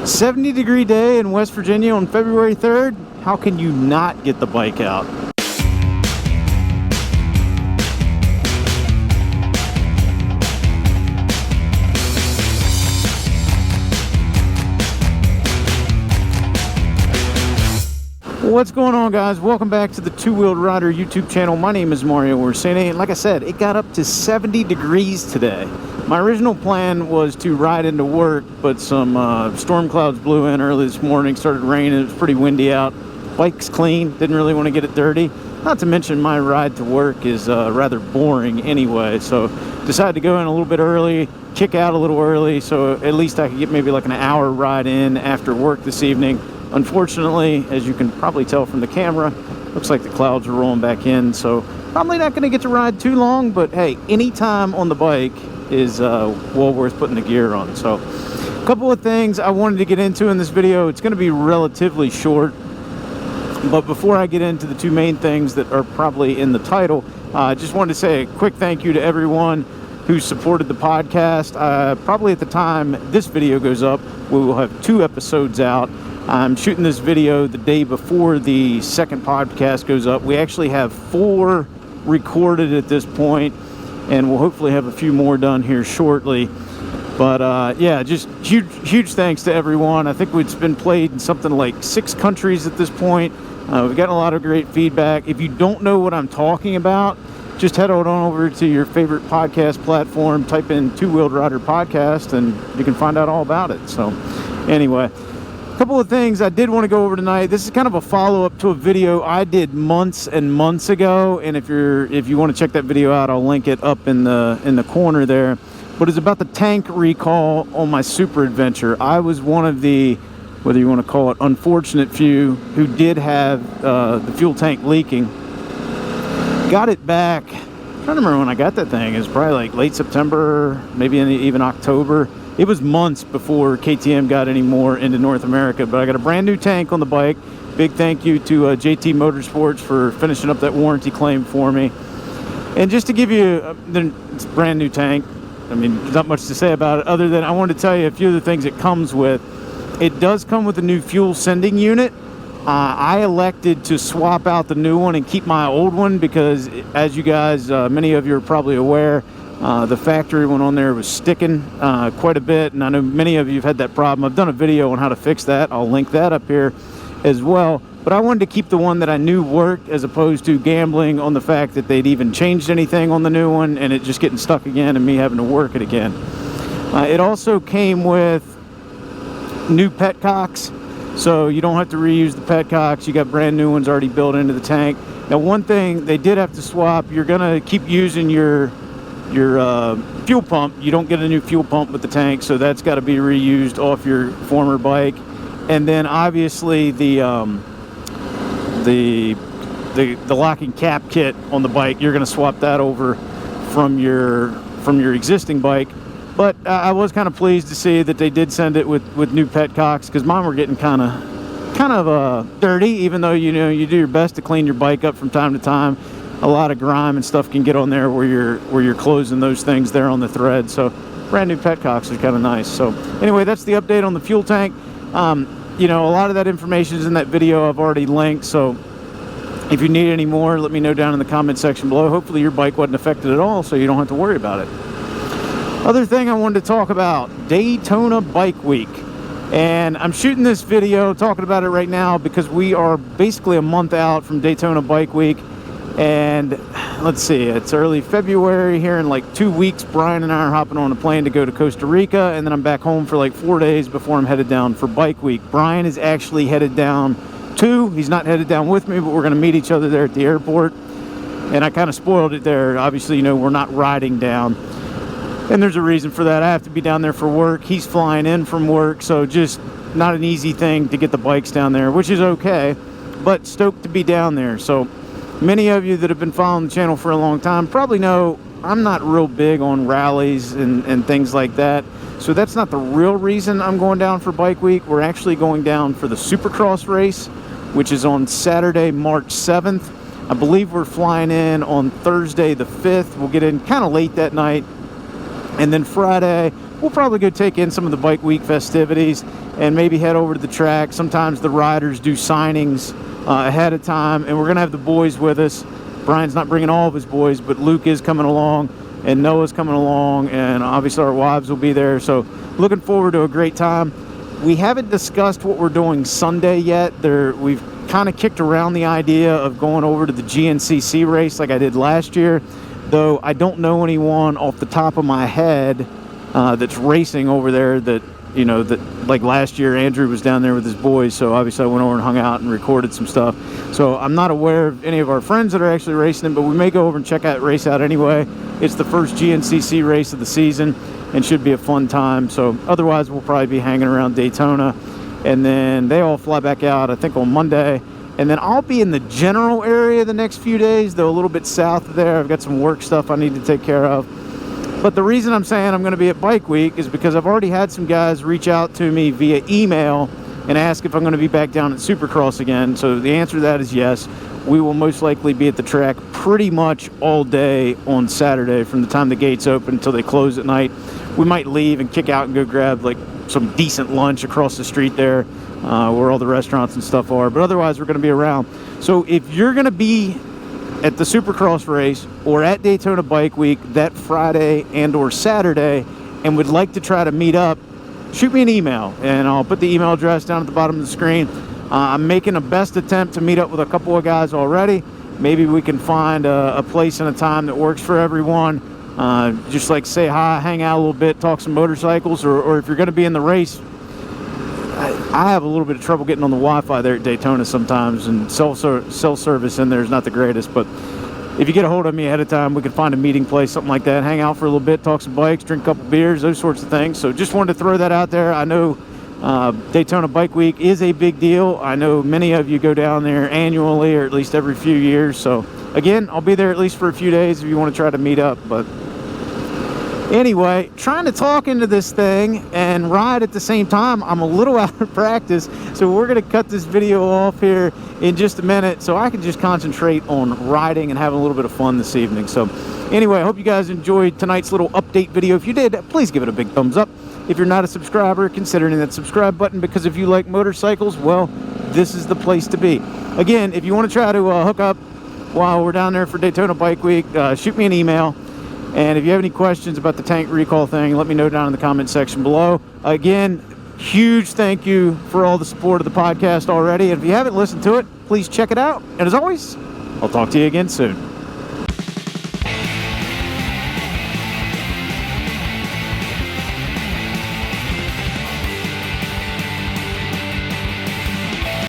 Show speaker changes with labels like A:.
A: 70-degree day in West Virginia on February 3rd. How can you not get the bike out? What's going on, guys? Welcome back to the Two-Wheeled Rider YouTube channel. My name is Mario Orsini, and like I said, it got up to 70 degrees today. My original plan was to ride into work, but some storm clouds blew in early this morning, started raining, it was pretty windy out. Bike's clean, didn't really want to get it dirty. Not to mention my ride to work is rather boring anyway, so decided to go in a little bit early, kick out a little early, so at least I could get maybe like an hour ride in after work this evening. Unfortunately, as you can probably tell from the camera, looks like the clouds are rolling back in, so probably not going to get to ride too long, but hey, any time on the bike is well worth putting the gear on. So a couple of things I wanted to get into in this video. It's going to be relatively short, but before I get into the two main things that are probably in the title, I just wanted to say a quick thank you to everyone who supported the podcast. Probably at the time this video goes up, we will have 2 episodes out. I'm shooting this video the day before the second podcast goes up. We actually have 4 recorded at this point, and we'll hopefully have a few more done here shortly. But yeah, just huge thanks to everyone. I think it's been played in something like 6 countries at this point. We've gotten a lot of great feedback. If you don't know what I'm talking about, just head on over to your favorite podcast platform, type in Two-Wheeled Rider Podcast, and you can find out all about it. So anyway, a couple of things I did want to go over tonight. This is kind of a follow-up to a video I did months and months ago, and if you want to check that video out, I'll link it up in the corner there. But it's about the tank recall on my Super Adventure. I was one of the, whether you want to call it unfortunate few, who did have the fuel tank leaking. Got it back, I'm trying to remember when I got that thing. It was probably like late September, maybe even October. It was months before KTM got any more into North America, but I got a brand new tank on the bike. Big thank you to JT Motorsports for finishing up that warranty claim for me. And just to give you, it's a brand new tank. I mean, there's not much to say about it other than I wanted to tell you a few of the things it comes with. It does come with a new fuel sending unit. I elected to swap out the new one and keep my old one because, as you guys, many of you are probably aware, the factory one on there was sticking quite a bit, and I know many of you have had that problem. I've done a video on how to fix that. I'll link that up here as well. But I wanted to keep the one that I knew worked as opposed to gambling on the fact that they'd even changed anything on the new one and it just getting stuck again and me having to work it again. It also came with new Petcocks, so you don't have to reuse the Petcocks. You got brand new ones already built into the tank. Now, one thing they did have to swap, you're going to keep using your fuel pump. You don't get a new fuel pump with the tank, so that's got to be reused off your former bike. And then obviously the locking cap kit on the bike, you're going to swap that over from your existing bike. But I was kind of pleased to see that they did send it with new Petcocks, because mine were getting kind of dirty, even though you do your best to clean your bike up from time to time. A lot of grime and stuff can get on there where you're closing those things there on the thread. So brand new Petcocks are kind of nice. So anyway, that's the update on the fuel tank. A lot of that information is in that video I've already linked. So if you need any more, let me know down in the comment section below. Hopefully your bike wasn't affected at all, so you don't have to worry about it. Other thing I wanted to talk about, Daytona Bike Week. And I'm shooting this video, talking about it right now, because we are basically a month out from Daytona Bike Week. And let's see, it's early February. Here in like 2 weeks, Brian and I are hopping on a plane to go to Costa Rica, and then I'm back home for like 4 days before I'm headed down for Bike Week. Brian is actually headed down too. He's not headed down with me, but we're going to meet each other there at the airport. And I kind of spoiled it there. Obviously, we're not riding down, and there's a reason for that. I have to be down there for work. He's flying in from work, so just not an easy thing to get the bikes down there, which is okay, but stoked to be down there. So many of you that have been following the channel for a long time probably know I'm not real big on rallies and things like that. So that's not the real reason I'm going down for Bike Week. We're actually going down for the Supercross race, which is on Saturday, March 7th. I believe we're flying in on Thursday the 5th. We'll get in kind of late that night. And then Friday, we'll probably go take in some of the Bike Week festivities and maybe head over to the track. Sometimes the riders do signings ahead of time, and we're going to have the boys with us. Brian's not bringing all of his boys, but Luke is coming along, and Noah's coming along, and obviously our wives will be there. So looking forward to a great time. We haven't discussed what we're doing Sunday yet. We've kind of kicked around the idea of going over to the GNCC race like I did last year, though I don't know anyone off the top of my head that's racing over there that, you know, that like last year Andrew was down there with his boys, so obviously I went over and hung out and recorded some stuff. So I'm not aware of any of our friends that are actually racing it, but we may go over and check that race out anyway. It's the first GNCC race of the season and should be a fun time. So otherwise we'll probably be hanging around Daytona, and then they all fly back out I think on Monday, and then I'll be in the general area the next few days, though a little bit south of there. I've got some work stuff I need to take care of. But the reason I'm saying I'm going to be at Bike Week is because I've already had some guys reach out to me via email and ask if I'm going to be back down at Supercross again. So the answer to that is yes. We will most likely be at the track pretty much all day on Saturday from the time the gates open until they close at night. We might leave and kick out and go grab like some decent lunch across the street there where all the restaurants and stuff are. But otherwise, we're going to be around. So if you're going to be at the Supercross race or at Daytona Bike Week that Friday and or Saturday and would like to try to meet up, shoot me an email, and I'll put the email address down at the bottom of the screen. I'm making a best attempt to meet up with a couple of guys already. Maybe we can find a place and a time that works for everyone. Just like say hi, hang out a little bit, talk some motorcycles, or if you're going to be in the race, I have a little bit of trouble getting on the Wi-Fi there at Daytona sometimes, and cell service in there is not the greatest. But if you get a hold of me ahead of time, we can find a meeting place, something like that, hang out for a little bit, talk some bikes, drink a couple beers, those sorts of things. So just wanted to throw that out there. I know Daytona Bike Week is a big deal. I know many of you go down there annually or at least every few years. So again, I'll be there at least for a few days if you want to try to meet up. But anyway, trying to talk into this thing and ride at the same time, I'm a little out of practice, so we're going to cut this video off here in just a minute so I can just concentrate on riding and having a little bit of fun this evening. So anyway, I hope you guys enjoyed tonight's little update video. If you did, please give it a big thumbs up. If you're not a subscriber, consider hitting that subscribe button, because if you like motorcycles, well, this is the place to be. Again, if you want to try to hook up while we're down there for Daytona Bike Week, shoot me an email. And if you have any questions about the tank recall thing, let me know down in the comment section below. Again, huge thank you for all the support of the podcast already. And if you haven't listened to it, please check it out. And as always, I'll talk to you again soon.